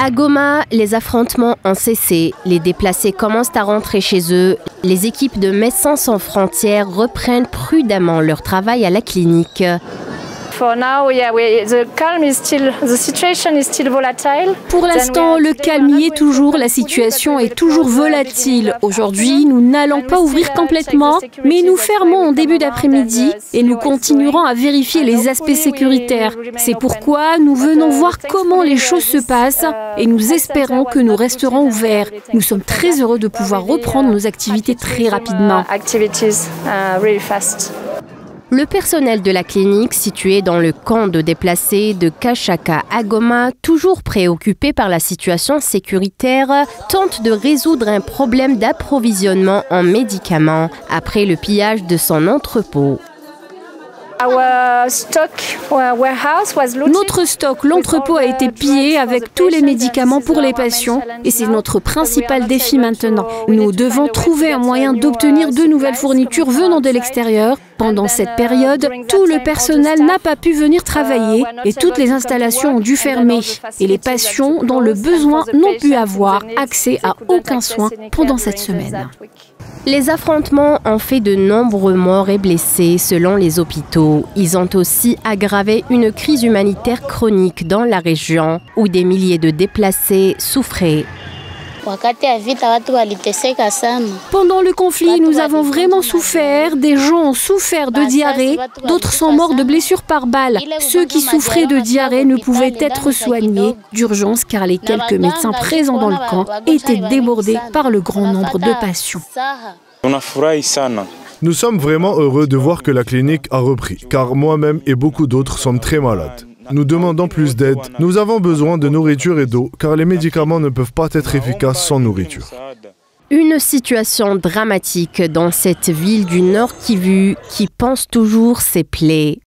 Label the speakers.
Speaker 1: À Goma, les affrontements ont cessé. Les déplacés commencent à rentrer chez eux. Les équipes de Médecins sans frontières reprennent prudemment leur travail à la clinique.
Speaker 2: Pour l'instant, le calme y est toujours, la situation est toujours volatile. Aujourd'hui, nous n'allons pas ouvrir complètement, mais nous fermons en début d'après-midi et nous continuerons à vérifier les aspects sécuritaires. C'est pourquoi nous venons voir comment les choses se passent et nous espérons que nous resterons ouverts. Nous sommes très heureux de pouvoir reprendre nos activités très rapidement.
Speaker 1: Le personnel de la clinique, situé dans le camp de déplacés de Kachaka à Goma, toujours préoccupé par la situation sécuritaire, tente de résoudre un problème d'approvisionnement en médicaments après le pillage de son entrepôt.
Speaker 2: Notre stock, l'entrepôt a été pillé avec tous les médicaments pour les patients et c'est notre principal défi maintenant. Nous devons trouver un moyen d'obtenir de nouvelles fournitures venant de l'extérieur. Pendant cette période, tout le personnel n'a pas pu venir travailler et toutes les installations ont dû fermer. Et les patients dont le besoin n'ont pu avoir accès à aucun soin pendant cette semaine.
Speaker 1: Les affrontements ont fait de nombreux morts et blessés selon les hôpitaux. Ils ont aussi aggravé une crise humanitaire chronique dans la région où des milliers de déplacés souffraient.
Speaker 2: Pendant le conflit, nous avons vraiment souffert. Des gens ont souffert de diarrhée, d'autres sont morts de blessures par balle. Ceux qui souffraient de diarrhée ne pouvaient être soignés d'urgence car les quelques médecins présents dans le camp étaient débordés par le grand nombre de patients.
Speaker 3: Nous sommes vraiment heureux de voir que la clinique a repris, car moi-même et beaucoup d'autres sommes très malades. Nous demandons plus d'aide. Nous avons besoin de nourriture et d'eau, car les médicaments ne peuvent pas être efficaces sans nourriture.
Speaker 1: Une situation dramatique dans cette ville du Nord Kivu qui pense toujours ses plaies.